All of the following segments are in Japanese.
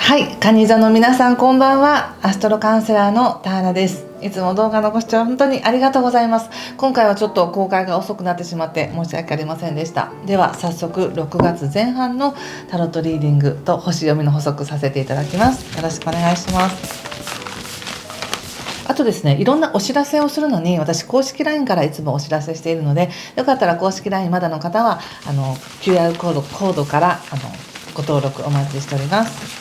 はい、カニ座の皆さんこんばんは。アストロカウンセラーのターナです。いつも動画のご視聴本当にありがとうございます。今回はちょっと公開が遅くなってしまって申し訳ありませんでした。では早速6月前半のタロットリーディングと星読みの補足させていただきます。よろしくお願いします。あとですね、いろんなお知らせをするのに私公式 LINE からいつもお知らせしているので、よかったら公式 LINE まだの方はQR コードからご登録お待ちしております。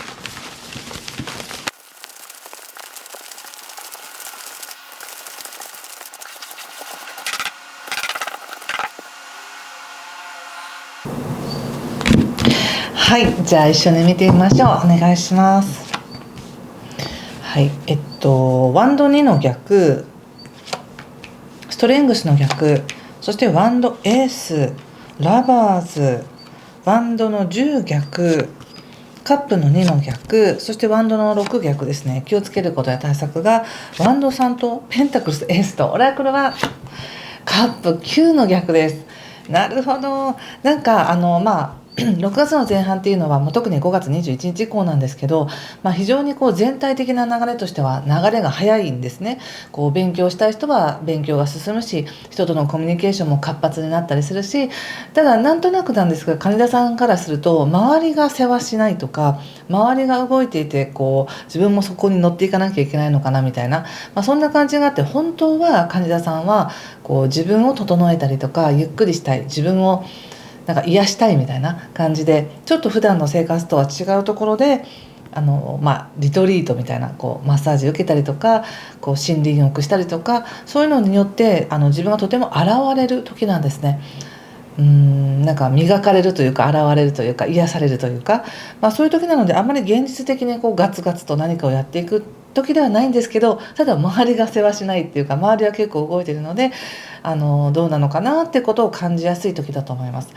はい、じゃあ一緒に見てみましょう。お願いします。はい、ワンド2の逆、ストレングスの逆、そしてワンドエース、ラバーズ、ワンドの10逆、カップの2の逆、そしてワンドの6逆ですね。気をつけることや対策がワンド3とペンタクルスエースとオラクルはカップ9の逆です。なるほど。なんか6月の前半っていうのはもう特に5月21日以降なんですけど、非常に全体的な流れとしては流れが早いんですね。勉強したい人は勉強が進むし、人とのコミュニケーションも活発になったりするし、ただなんとなくなんですが、金田さんからすると周りが世話しないとか、周りが動いていて自分もそこに乗っていかなきゃいけないのかなみたいな、そんな感じがあって、本当は金田さんは自分を整えたりとかゆっくりしたい、自分をなんか癒したいみたいな感じで、ちょっと普段の生活とは違うところでリトリートみたいなマッサージ受けたりとか森林浴したりとか、そういうのによって自分がとても現れる時なんですね。なんか磨かれるというか現れるというか癒されるというか、そういう時なので、あんまり現実的にガツガツと何かをやっていく時ではないんですけど、ただ周りが世話しないっていうか、周りは結構動いてるのでどうなのかなってことを感じやすい時だと思います。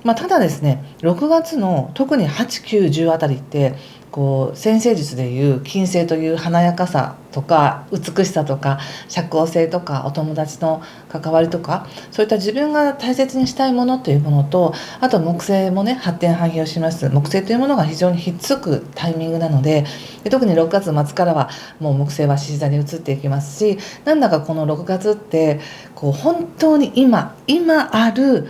ただですね、6月の特に8、9、10あたりって占星術でいう金星という華やかさとか美しさとか社交性とかお友達の関わりとか、そういった自分が大切にしたいものというものと、あと木星もね、発展繁栄をします。木星というものが非常にひっつくタイミングなので、特に6月末からはもう木星は獅子座に移っていきますし、なんだかこの6月って本当に今ある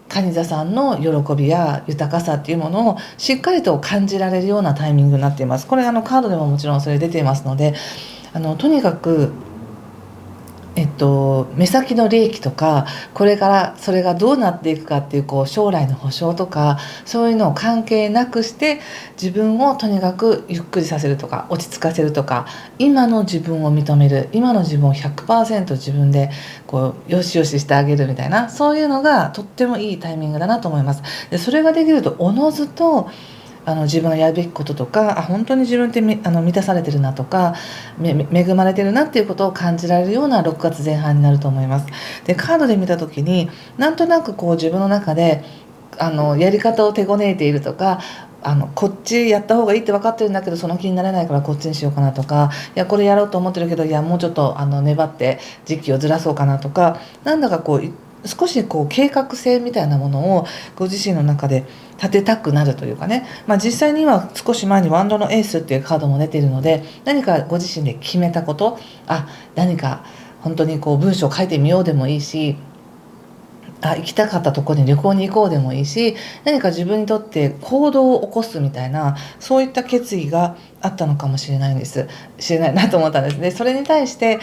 蟹座さんの喜びや豊かさっていうものをしっかりと感じられるようなタイミングになっています。これカードでももちろんそれ出ていますので、とにかく目先の利益とか、これからそれがどうなっていくかっていう将来の保証とか、そういうのを関係なくして自分をとにかくゆっくりさせるとか落ち着かせるとか、今の自分を認める、今の自分を 100% 自分でよしよししてあげるみたいな、そういうのがとってもいいタイミングだなと思います。でそれができるとおのずと自分がやるべきこととか、本当に自分って満たされてるなとか恵まれてるなっていうことを感じられるような6月前半になると思います。でカードで見た時になんとなく自分の中でやり方を手こねいているとか、こっちやった方がいいって分かってるんだけどその気になれないからこっちにしようかなとか、いやこれやろうと思ってるけど、いやもうちょっと粘って時期をずらそうかなとか、なんだか少し計画性みたいなものをご自身の中で立てたくなるというかね、実際には少し前にワンドのエースっていうカードも出ているので、何かご自身で決めたこと、何か本当に文章を書いてみようでもいいし、行きたかったところに旅行に行こうでもいいし、何か自分にとって行動を起こすみたいな、そういった決意があったのかもしれないなと思ったんですね。それに対して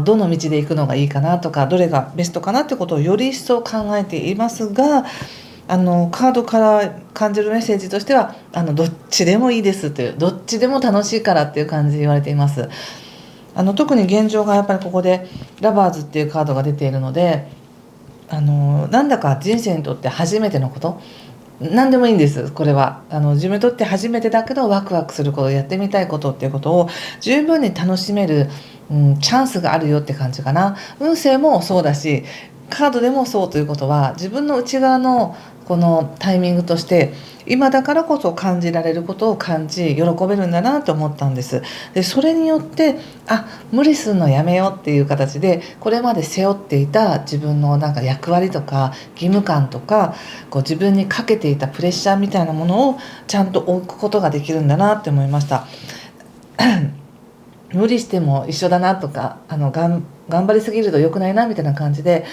どの道で行くのがいいかなとか、どれがベストかなってことをより一層考えていますが、カードから感じるメッセージとしてはどっちでもいいですという、どっちでも楽しいからっていう感じで言われています。特に現状がやっぱりここでラバーズっていうカードが出ているので、なんだか人生にとって初めてのこと、何でもいいんです。これは自分にとって初めてだけどワクワクすること、やってみたいことっていうことを十分に楽しめる、チャンスがあるよって感じかな。運勢もそうだし、カードでもそうということは、自分の内側のこのタイミングとして今だからこそ感じられることを感じ喜べるんだなと思ったんです。でそれによって無理するのやめようっていう形で、これまで背負っていた自分のなんか役割とか義務感とか、こう自分にかけていたプレッシャーみたいなものをちゃんと置くことができるんだなって思いました。無理しても一緒だなとか、頑張りすぎると良くないなみたいな感じで、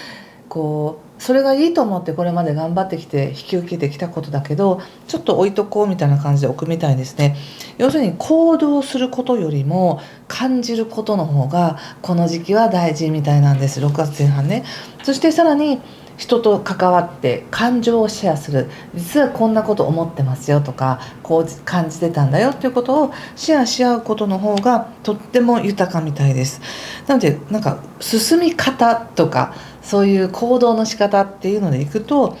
こうそれがいいと思ってこれまで頑張ってきて引き受けてきたことだけど、ちょっと置いとこうみたいな感じで置くみたいですね。要するに行動することよりも感じることの方がこの時期は大事みたいなんです。6月前半ね。そしてさらに人と関わって感情をシェアする、実はこんなこと思ってますよとか、こう感じてたんだよっていうことをシェアし合うことの方がとっても豊かみたいです。なのでなんか進み方とかそういう行動の仕方っていうのでいくと、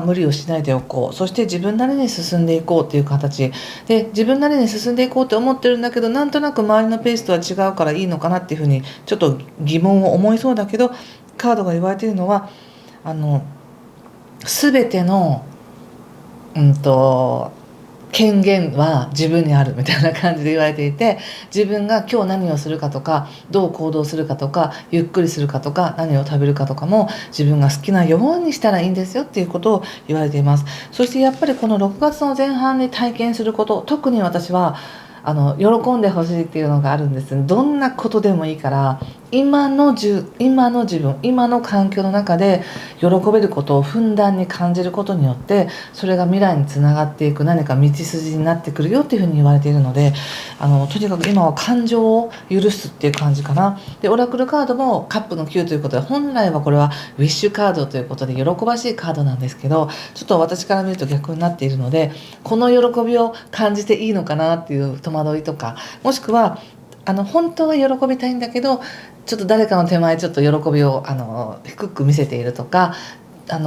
無理をしないでおこう、そして自分なりに進んでいこうっていう形で、自分なりに進んでいこうって思ってるんだけど、なんとなく周りのペースとは違うからいいのかなっていうふうにちょっと疑問を思いそうだけど、カードが言われているのは全ての権限は自分にあるみたいな感じで言われていて、自分が今日何をするかとか、どう行動するかとか、ゆっくりするかとか、何を食べるかとかも自分が好きなようにしたらいいんですよっていうことを言われています。そしてやっぱりこの6月の前半に体験すること、特に私は喜んでほしいっていうのがあるんです。どんなことでもいいから、今の自分、今の環境の中で喜べることをふんだんに感じることによって、それが未来につながっていく何か道筋になってくるよっていうふうに言われているので、とにかく今は感情を許すっていう感じかな。でオラクルカードもカップの9ということで、本来はこれはウィッシュカードということで喜ばしいカードなんですけど、ちょっと私から見ると逆になっているので、この喜びを感じていいのかなっていう戸惑いとか、もしくは本当は喜びたいんだけど、ちょっと誰かの手前ちょっと喜びを低く見せているとか、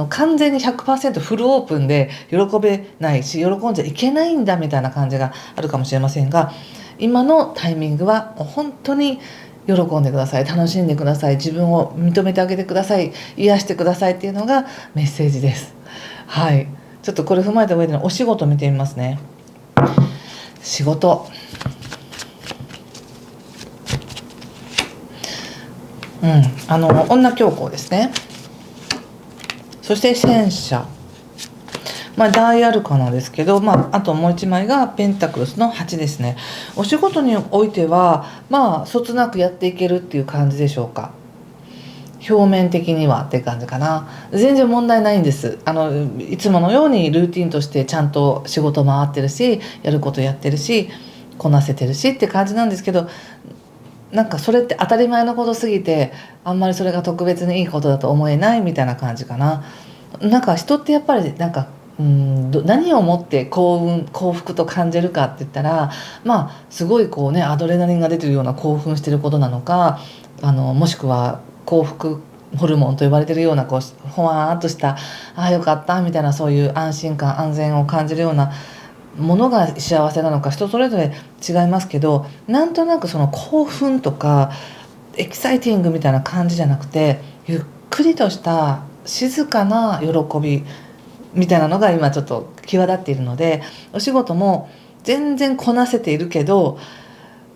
完全に 100% フルオープンで喜べないし、喜んじゃいけないんだみたいな感じがあるかもしれませんが、今のタイミングは本当に喜んでください、楽しんでください、自分を認めてあげてください、癒してくださいっていうのがメッセージです。はい、ちょっとこれ踏まえた上でのお仕事見てみますね。仕事、女教皇ですね。そして戦車、大アルカナですけど、あともう一枚がペンタクルスの8ですね。お仕事においてはそつなくやっていけるっていう感じでしょうか。表面的にはって感じかな。全然問題ないんです。いつものようにルーティンとしてちゃんと仕事回ってるし、やることやってるし、こなせてるしって感じなんですけど、なんかそれって当たり前のことすぎて、あんまりそれが特別にいいことだと思えないみたいな感じかな。なんか人ってやっぱりなんか何をもって幸福と感じるかって言ったら、すごいこうね、アドレナリンが出てるような興奮してることなのか、もしくは幸福ホルモンと呼ばれてるようなこうほわーっとしたよかったみたいな、そういう安心感安全を感じるようなものが幸せなのか、人それぞれ違いますけど、なんとなくその興奮とかエキサイティングみたいな感じじゃなくて、ゆっくりとした静かな喜びみたいなのが今ちょっと際立っているので、お仕事も全然こなせているけど、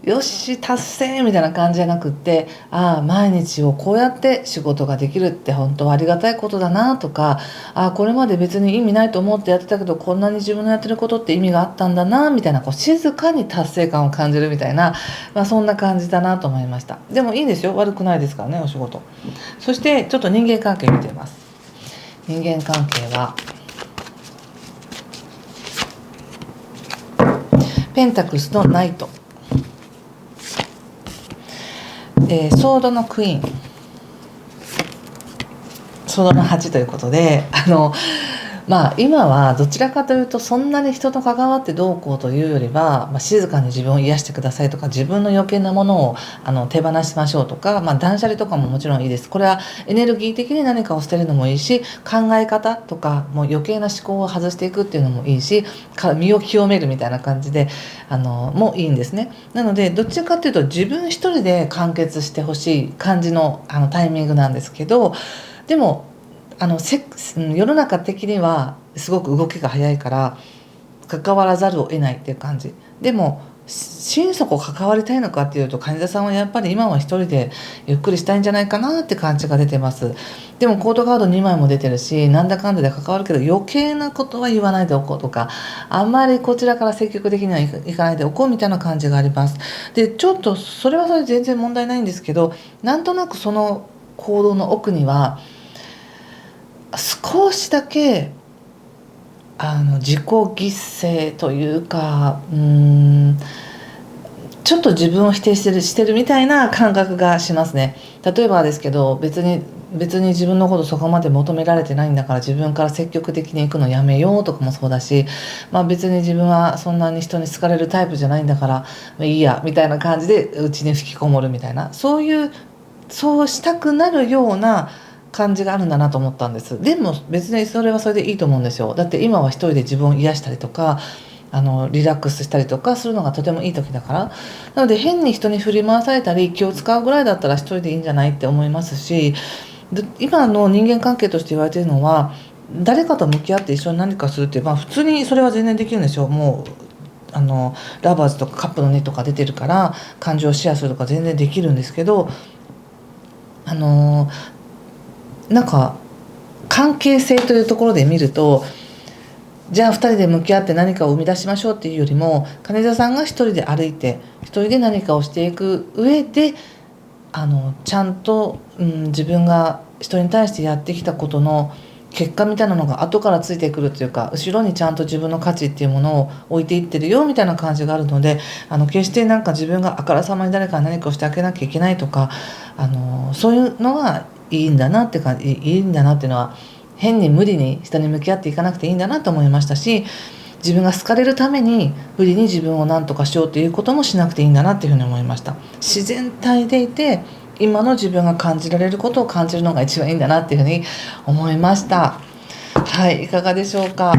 よし達成みたいな感じじゃなくって、毎日をこうやって仕事ができるって本当はありがたいことだなとか、これまで別に意味ないと思ってやってたけど、こんなに自分のやってることって意味があったんだなみたいな、こう静かに達成感を感じるみたいな、そんな感じだなと思いました。でもいいんですよ、悪くないですからね、お仕事。そしてちょっと人間関係見ています。人間関係はペンタクルスのナイト、ソードのクイーン、ソードの8ということで、今はどちらかというとそんなに人と関わってどうこうというよりは、静かに自分を癒してくださいとか、自分の余計なものを手放しましょうとか、断捨離とかももちろんいいです。これはエネルギー的に何かを捨てるのもいいし、考え方とかもう余計な思考を外していくっていうのもいいし、身を清めるみたいな感じでもいいんですね。なのでどっちかというと自分一人で完結してほしい感じのタイミングなんですけど、でも世の中的にはすごく動きが早いから関わらざるを得ないっていう感じ。でも心底関わりたいのかっていうと、蟹座さんはやっぱり今は一人でゆっくりしたいんじゃないかなって感じが出てます。でもコードカード2枚も出てるし、なんだかんだで関わるけど余計なことは言わないでおこうとか、あんまりこちらから積極的にはいかないでおこうみたいな感じがあります。でちょっとそれはそれで全然問題ないんですけど、なんとなくその行動の奥には少しだけ自己犠牲というか、ちょっと自分を否定してるみたいな感覚がしますね。例えばですけど、別に自分のことそこまで求められてないんだから自分から積極的に行くのやめようとかもそうだし、別に自分はそんなに人に好かれるタイプじゃないんだからいいやみたいな感じでうちに吹きこもるみたいな、そうしたくなるような感じがあるんだなと思ったんです。でも別にそれはそれでいいと思うんですよ。だって今は一人で自分を癒したりとかリラックスしたりとかするのがとてもいい時だから。なので変に人に振り回されたり気を使うぐらいだったら一人でいいんじゃないって思いますし、今の人間関係として言われているのは、誰かと向き合って一緒に何かするって、普通にそれは全然できるんですよ。もうラバーズとかカップの2とか出てるから感情をシェアするとか全然できるんですけど、なんか関係性というところで見ると、じゃあ2人で向き合って何かを生み出しましょうっていうよりも、金座さんが一人で歩いて一人で何かをしていく上でちゃんと、自分が人に対してやってきたことの結果みたいなのが後からついてくるというか、後ろにちゃんと自分の価値っていうものを置いていってるよみたいな感じがあるので、決してなんか自分があからさまに誰かに何かをしてあげなきゃいけないとか、そういうのはいいんだなっていいんだなっていうのは、変に無理に人に向き合っていかなくていいんだなと思いましたし、自分が好かれるために無理に自分を何とかしようということもしなくていいんだなっていうふうに思いました。自然体でいて今の自分が感じられることを感じるのが一番いいんだなっていうふうに思いました。はい、いかがでしょうか。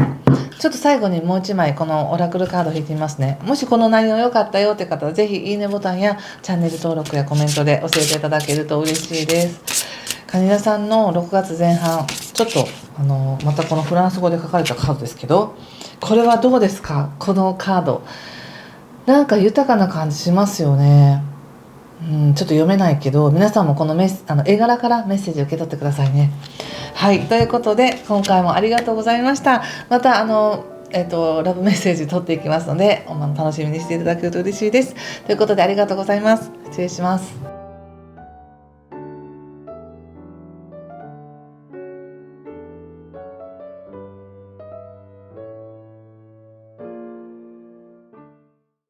ちょっと最後にもう一枚このオラクルカードを引いてみますね。もしこの内容良かったよって方はぜひいいねボタンやチャンネル登録やコメントで教えていただけると嬉しいです。蟹座さんの6月前半、ちょっとまたこのフランス語で書かれたカードですけど、これはどうですか？このカードなんか豊かな感じしますよね。ちょっと読めないけど、皆さんもこの絵柄からメッセージを受け取ってくださいね。はい、ということで今回もありがとうございました。またラブメッセージ取っていきますので楽しみにしていただけると嬉しいです。ということでありがとうございます。失礼します。